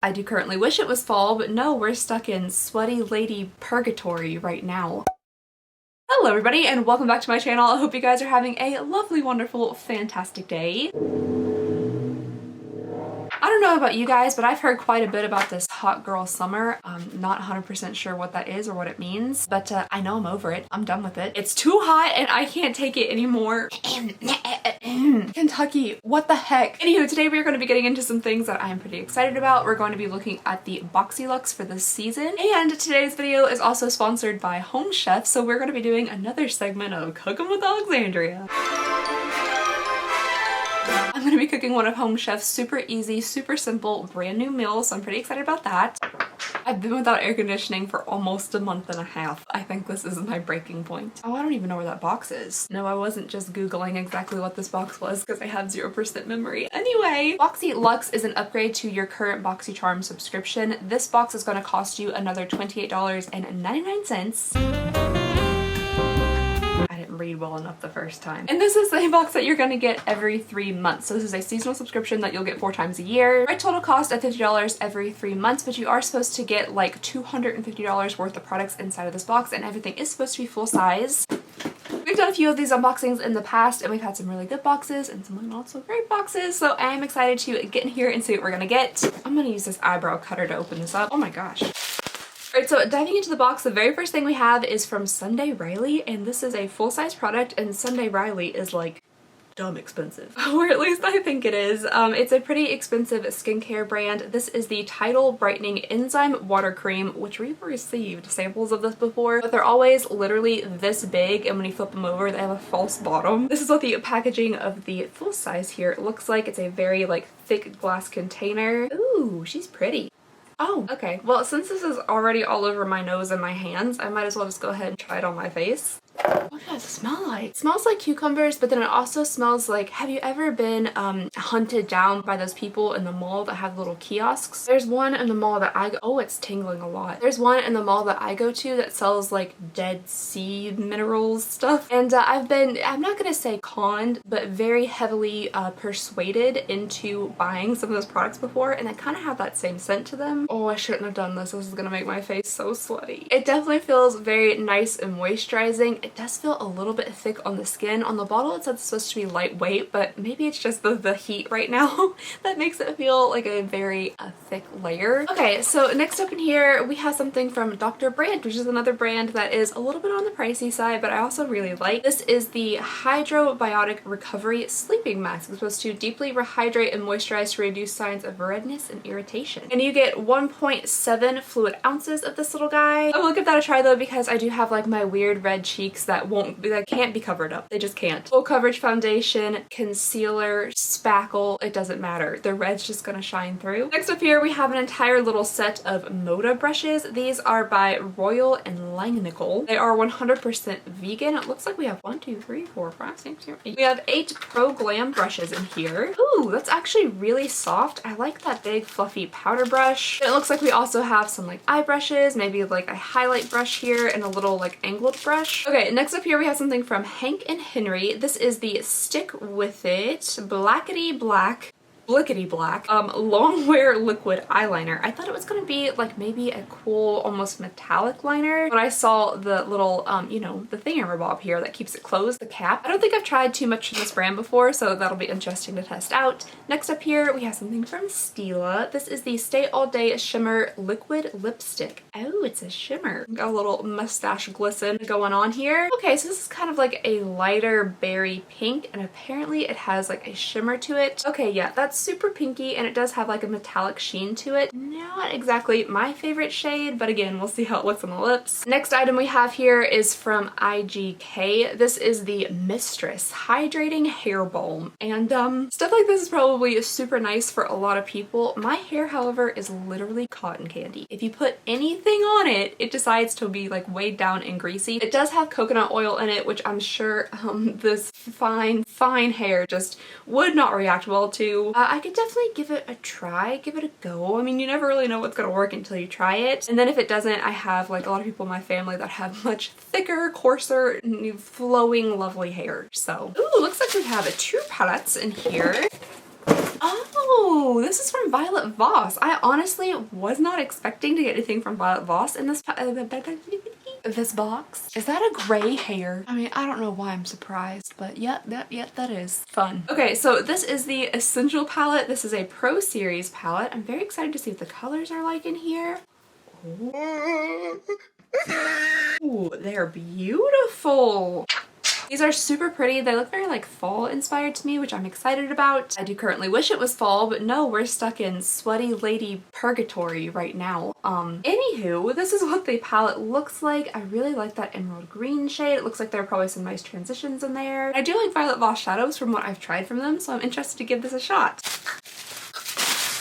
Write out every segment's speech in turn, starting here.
I do currently wish it was fall, but no, we're stuck in sweaty lady purgatory right now. Hello everybody and welcome back to my channel. I hope you guys are having a lovely, wonderful, fantastic day. I don't know about you guys, but I've heard quite a bit about this hot girl summer. I'm not 100% sure what that is or what it means, but I know I'm over it. I'm done with it. It's too hot and I can't take it anymore. Kentucky, what the heck? Anywho, today we are going to be getting into some things that I am pretty excited about. We're going to be looking at the Boxyluxe for this season, and today's video is also sponsored by Home Chef, so we're going to be doing another segment of Cookin' with Alexandria. I'm going to be cooking one of Home Chef's super easy, super simple, brand new meals, so I'm pretty excited about that. I've been without air conditioning for almost a month and a half. I think this is my breaking point. Oh, I don't even know where that box is. No, I wasn't just Googling exactly what this box was because I have 0% memory. Anyway, Boxyluxe is an upgrade to your current Boxycharm subscription. This box is going to cost you another $28.99. I didn't read well enough the first time. And this is the box that you're gonna get every 3 months. So this is a seasonal subscription that you'll get 4 times a year. Right, total cost of $50 every 3 months, but you are supposed to get like $250 worth of products inside of this box, and everything is supposed to be full size. We've done a few of these unboxings in the past, and we've had some really good boxes and some not so great boxes, so I am excited to get in here and see what we're gonna get. I'm gonna use this eyebrow cutter to open this up. Oh my gosh. Alright, so diving into the box, the very first thing we have is from Sunday Riley, and this is a full-size product, and Sunday Riley is like dumb expensive. Or at least I think it is. It's a pretty expensive skincare brand. This is the Tidal Brightening Enzyme Water Cream, which we've received samples of this before, but they're always literally this big, and when you flip them over, they have a false bottom. This is what the packaging of the full size here looks like. It's a very like thick glass container. Ooh, she's pretty. Oh, okay. Well, since this is already all over my nose and my hands, I might as well just go ahead and try it on my face. What does it smell like? It smells like cucumbers, but then it also smells like, have you ever been hunted down by those people in the mall that have little kiosks? There's one in the mall that I go, oh, it's tingling a lot. There's one in the mall that I go to that sells like Dead Sea minerals stuff. And I've been, I'm not gonna say conned, but very heavily persuaded into buying some of those products before, and they kind of have that same scent to them. Oh, I shouldn't have done this. This is gonna make my face so sweaty. It definitely feels very nice and moisturizing. It does feel a little bit thick on the skin. On the bottle it said it's supposed to be lightweight, but maybe it's just the heat right now that makes it feel like a very thick layer. Okay, so next up in here we have something from Dr. Brandt, which is another brand that is a little bit on the pricey side, but I also really like. This is the Hydrobiotic Recovery Sleeping Mask. It's supposed to deeply rehydrate and moisturize to reduce signs of redness and irritation. And you get 1.7 fluid ounces of this little guy. I will give that a try though, because I do have like my weird red cheeks that can't be covered up. They just can't. Full coverage foundation, concealer, spackle, it doesn't matter. The red's just gonna shine through. Next up here we have an entire little set of Moda brushes. These are by Royal and Langnickel. They are 100% vegan. It looks like we have 1, 2, 3, 4, 5, 6, 7, 8. We have 8 Pro Glam brushes in here. Ooh, that's actually really soft. I like that big fluffy powder brush. It looks like we also have some like eye brushes, maybe like a highlight brush here and a little like angled brush. Okay, next up here we have something from Hank and Henry. This is the Stick With It Blackety Black Blickety Black long wear liquid eyeliner. I thought it was gonna be like maybe a cool almost metallic liner when I saw the little you know, the thingamabob here that keeps it closed, the cap. I don't think I've tried too much from this brand before, so that'll be interesting to test out. Next up here we have something from Stila. This is the Stay All Day Shimmer Liquid Lipstick. Oh, it's a shimmer. Got a little mustache glisten going on here. Okay, so this is kind of like a lighter berry pink, and apparently it has like a shimmer to it. Okay, yeah, that's super pinky, and it does have like a metallic sheen to it. Not exactly my favorite shade, but again, we'll see how it looks on the lips. Next item we have here is from IGK. This is the Mistress Hydrating Hair Balm, and stuff like this is probably super nice for a lot of people. My hair, however, is literally cotton candy. If you put anything on it, it decides to be like weighed down and greasy. It does have coconut oil in it, which I'm sure this fine hair just would not react well to. I could definitely give it a try, give it a go. I mean, you never really know what's gonna work until you try it. And then if it doesn't, I have like a lot of people in my family that have much thicker, coarser, flowing, lovely hair. So, ooh, looks like we have 2 palettes in here. Oh, Ooh, this is from Violet Voss. I honestly was not expecting to get anything from Violet Voss in this this box. Is that a gray hair? I mean, I don't know why I'm surprised, but yeah, that is fun. Okay, so this is the Essential palette. This is a Pro Series palette. I'm very excited to see what the colors are like in here. Ooh, they're beautiful. These are super pretty. They look very like fall inspired to me, which I'm excited about. I do currently wish it was fall, but no, we're stuck in sweaty lady purgatory right now. Anywho, this is what the palette looks like. I really like that emerald green shade. It looks like there are probably some nice transitions in there. I do like Violet Voss shadows from what I've tried from them, so I'm interested to give this a shot.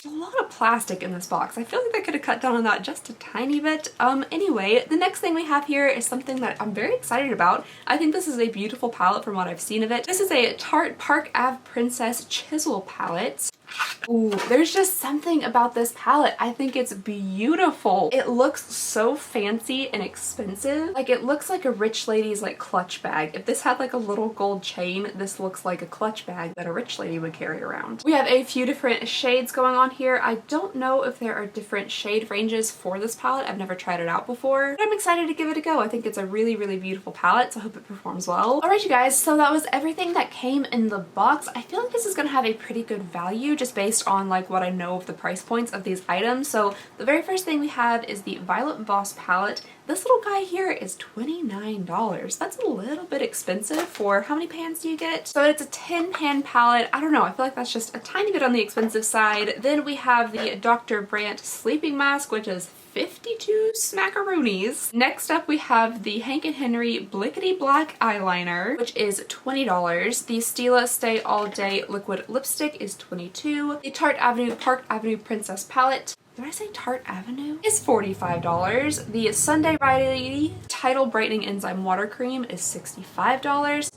A lot of plastic in this box. I feel like I could have cut down on that just a tiny bit. Anyway, the next thing we have here is something that I'm very excited about. I think this is a beautiful palette from what I've seen of it. This is a Tarte Park Ave Princess Chisel palette. Ooh, there's just something about this palette. I think it's beautiful. It looks so fancy and expensive. Like, it looks like a rich lady's like clutch bag. If this had like a little gold chain, this looks like a clutch bag that a rich lady would carry around. We have a few different shades going on here. I don't know if there are different shade ranges for this palette. I've never tried it out before, but I'm excited to give it a go. I think it's a really, really beautiful palette, so I hope it performs well. Alright, you guys, so that was everything that came in the box. I feel like this is gonna have a pretty good value just based on like what I know of the price points of these items. So the very first thing we have is the Violet Voss palette. This little guy here is $29. That's a little bit expensive for how many pans do you get? So it's a 10 pan palette. I don't know, I feel like that's just a tiny bit on the expensive side. Then we have the Dr. Brandt sleeping mask, which is 52 smackaroonies. Next up we have the Hank & Henry Blickety Black eyeliner, which is $20. The Stila Stay All Day liquid lipstick is $22. The Tarte Avenue Park Avenue Princess palette, did I say Tarte Avenue? Is $45. The Sunday Riley Tidal Brightening Enzyme Water Cream is $65.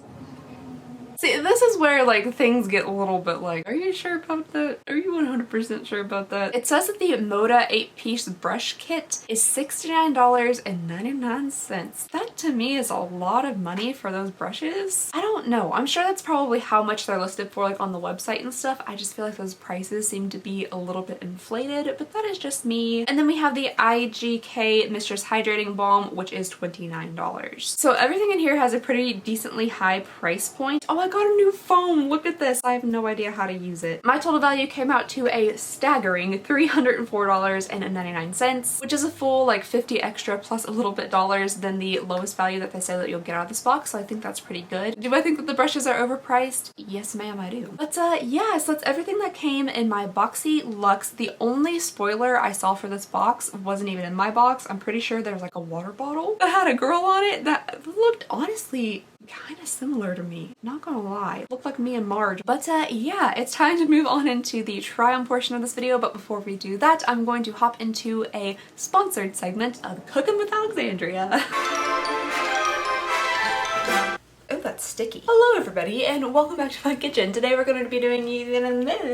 See, this is where like things get a little bit like, are you sure about that? Are you 100% sure about that? It says that the Moda 8-piece brush kit is $69.99. That to me is a lot of money for those brushes. I don't know. I'm sure that's probably how much they're listed for like on the website and stuff. I just feel like those prices seem to be a little bit inflated, but that is just me. And then we have the IGK Mistress Hydrating Balm, which is $29. So everything in here has a pretty decently high price point. Oh, I got a new foam. Look at this. I have no idea how to use it. My total value came out to a staggering $304.99, which is a full like 50 extra plus a little bit dollars than the lowest value that they say that you'll get out of this box. So I think that's pretty good. Do I think that the brushes are overpriced? Yes, ma'am, I do. But yeah, so that's everything that came in my Boxyluxe. The only spoiler I saw for this box wasn't even in my box. I'm pretty sure there was like a water bottle that had a girl on it that looked honestly kind of similar to me, not gonna lie. Looked like me and Marge. But yeah, it's time to move on into the try on portion of this video, but before we do that, I'm going to hop into a sponsored segment of Cookin' with Alexandria. Oh, that's sticky. Hello everybody and welcome back to my kitchen. Today we're going to be doing,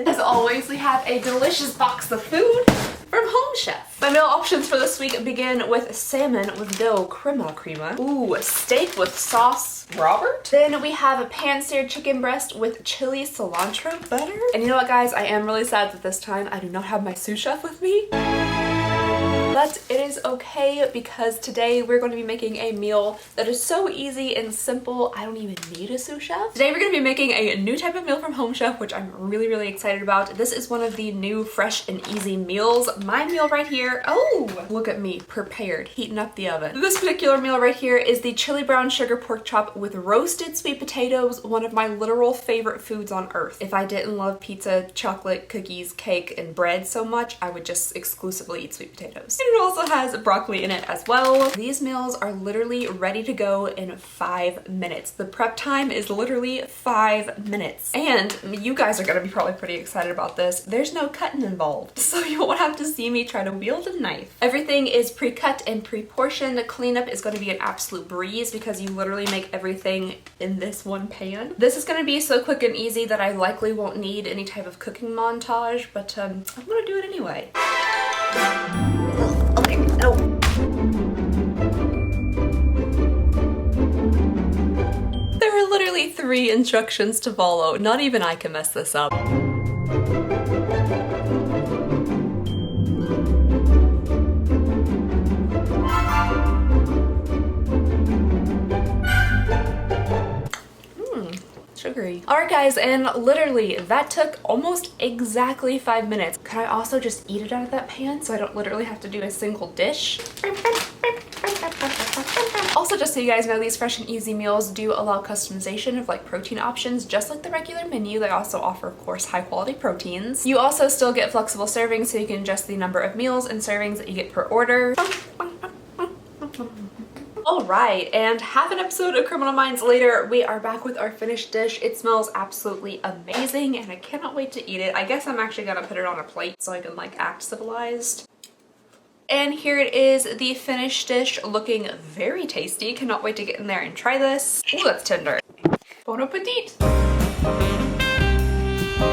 as always, we have a delicious box of food from Home Chef. My meal options for this week begin with salmon with dill crema. Ooh, steak with sauce Robert. Then we have a pan-seared chicken breast with chili cilantro butter. And you know what, guys? I am really sad that this time I do not have my sous chef with me. But it is okay because today we're going to be making a meal that is so easy and simple, I don't even need a sous chef. Today we're going to be making a new type of meal from Home Chef, which I'm really, really excited about. This is one of the new fresh and easy meals. My meal right here, oh, look at me, prepared, heating up the oven. This particular meal right here is the chili brown sugar pork chop with roasted sweet potatoes, one of my literal favorite foods on earth. If I didn't love pizza, chocolate, cookies, cake, and bread so much, I would just exclusively eat sweet potatoes. It also has broccoli in it as well. These meals are literally ready to go in 5 minutes. The prep time is literally 5 minutes. And you guys are gonna be probably pretty excited about this. There's no cutting involved, so you won't have to see me try to wield a knife. Everything is pre-cut and pre-portioned. Cleanup is gonna be an absolute breeze because you literally make everything in this one pan. This is gonna be so quick and easy that I likely won't need any type of cooking montage, but I'm gonna do it anyway. Okay, no. There are literally 3 instructions to follow. Not even I can mess this up. hungry. Alright guys, and literally that took almost exactly 5 minutes. Could I also just eat it out of that pan so I don't literally have to do a single dish? Also, just so you guys know, these fresh and easy meals do allow customization of like protein options, just like the regular menu. They also offer, of course, high quality proteins. You also still get flexible servings, so you can adjust the number of meals and servings that you get per order. Alright, and half an episode of Criminal Minds later, we are back with our finished dish. It smells absolutely amazing and I cannot wait to eat it. I guess I'm actually gonna put it on a plate so I can like act civilized. And here it is, the finished dish, looking very tasty. Cannot wait to get in there and try this. Ooh, that's tender. Bon appetit!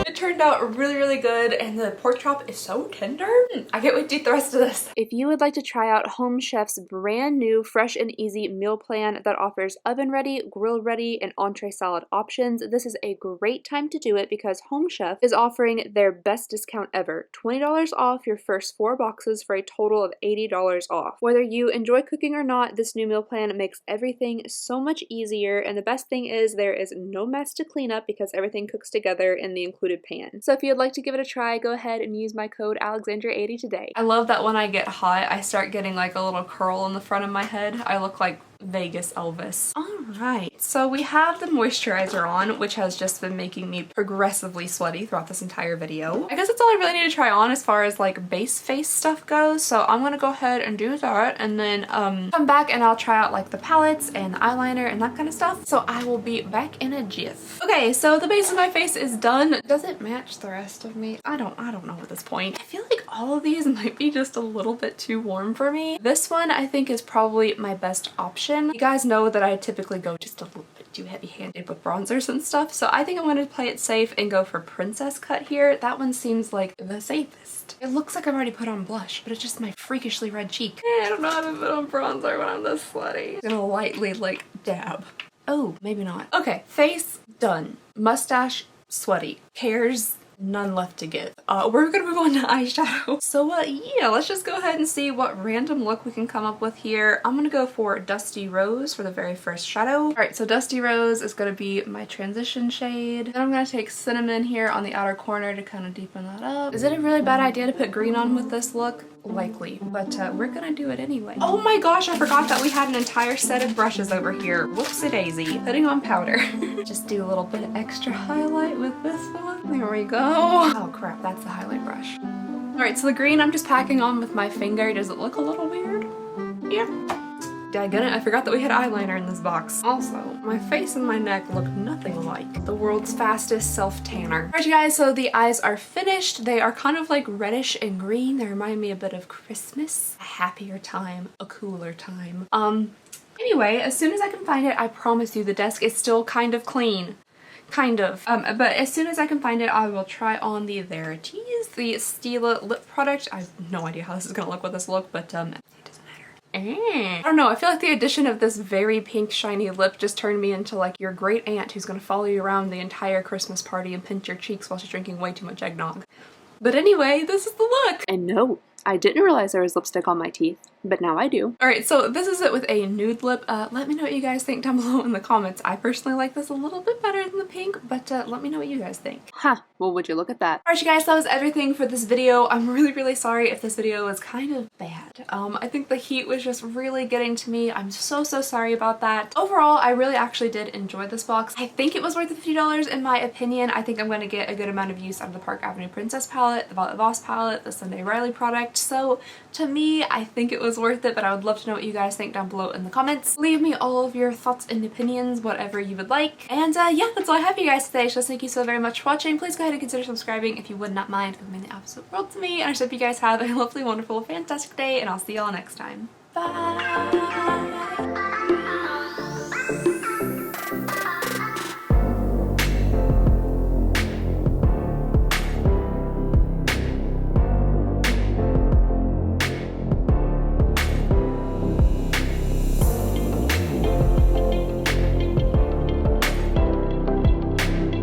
It turned out really, really good, and the pork chop is so tender. I can't wait to eat the rest of this. If you would like to try out Home Chef's brand new fresh and easy meal plan that offers oven ready, grill ready, and entree salad options, this is a great time to do it because Home Chef is offering their best discount ever. $20 off your first 4 boxes for a total of $80 off. Whether you enjoy cooking or not, this new meal plan makes everything so much easier, and the best thing is there is no mess to clean up because everything cooks together in the included pan. So if you'd like to give it a try, go ahead and use my code Alexandria80 today. I love that when I get hot, I start getting like a little curl in the front of my head. I look like Vegas Elvis. Alright, so we have the moisturizer on, which has just been making me progressively sweaty throughout this entire video. I guess that's all I really need to try on as far as like base face stuff goes, so I'm gonna go ahead and do that and then come back and I'll try out like the palettes and the eyeliner and that kind of stuff. So I will be back in a jiff. Okay, so the base of my face is done. Does it match the rest of me? I don't know at this point. I feel like all of these might be just a little bit too warm for me. This one I think is probably my best option. You guys know that I typically go just a little bit too heavy-handed with bronzers and stuff, so I think I'm going to play it safe and go for Princess Cut here. That one seems like the safest. It looks like I've already put on blush, but it's just my freakishly red cheek. I don't know how to put on bronzer when I'm this sweaty. I'm gonna lightly like dab. Oh, maybe not. Okay, face done. Mustache sweaty. Hairs none left to give. We're gonna move on to eyeshadow. So yeah, let's just go ahead and see what random look we can come up with here. I'm gonna go for Dusty Rose for the very first shadow. Alright, so Dusty Rose is gonna be my transition shade. Then I'm gonna take Cinnamon here on the outer corner to kind of deepen that up. Is it a really bad idea to put green on with this look? Likely, but we're gonna do it anyway. Oh my gosh, I forgot that we had an entire set of brushes over here. Whoopsie daisy. Putting on powder. Just do a little bit of extra highlight with this one. There we go. Oh crap, that's the highlight brush. Alright, so the green I'm just packing on with my finger. Does it look a little weird? Yeah. Daggone it, I forgot that we had eyeliner in this box. Also, my face and my neck look nothing alike. The world's fastest self-tanner. Alright you guys, so the eyes are finished. They are kind of like reddish and green. They remind me a bit of Christmas. A happier time, a cooler time. Anyway, as soon as I can find it, I promise you the desk is still kind of clean. Kind of. But as soon as I can find it, I will try on the Verities, the Stila lip product. I have no idea how this is gonna look with this look, but it doesn't matter. I don't know, I feel like the addition of this very pink shiny lip just turned me into like your great aunt who's gonna follow you around the entire Christmas party and pinch your cheeks while she's drinking way too much eggnog. But anyway, this is the look! And no, I didn't realize there was lipstick on my teeth, but now I do. Alright, so this is it with a nude lip. Let me know what you guys think down below in the comments. I personally like this a little bit better than the pink, but let me know what you guys think. Huh, well would you look at that. Alright you guys, that was everything for this video. I'm really sorry if this video was kind of bad. I think the heat was just really getting to me. I'm so sorry about that. Overall, I really actually did enjoy this box. I think it was worth the $50 in my opinion. I think I'm going to get a good amount of use out of the Park Avenue Princess palette, the Violet Voss palette, the Sunday Riley product. So to me, I think it was worth it, but I would love to know what you guys think down below in the comments. Leave me all of your thoughts and opinions, whatever you would like. And yeah, that's all I have for you guys today. So thank you so very much for watching. Please go ahead and consider subscribing if you would not mind. It would mean the absolute world to me. And I just hope you guys have a lovely, wonderful, fantastic day, and I'll see y'all next time. Bye!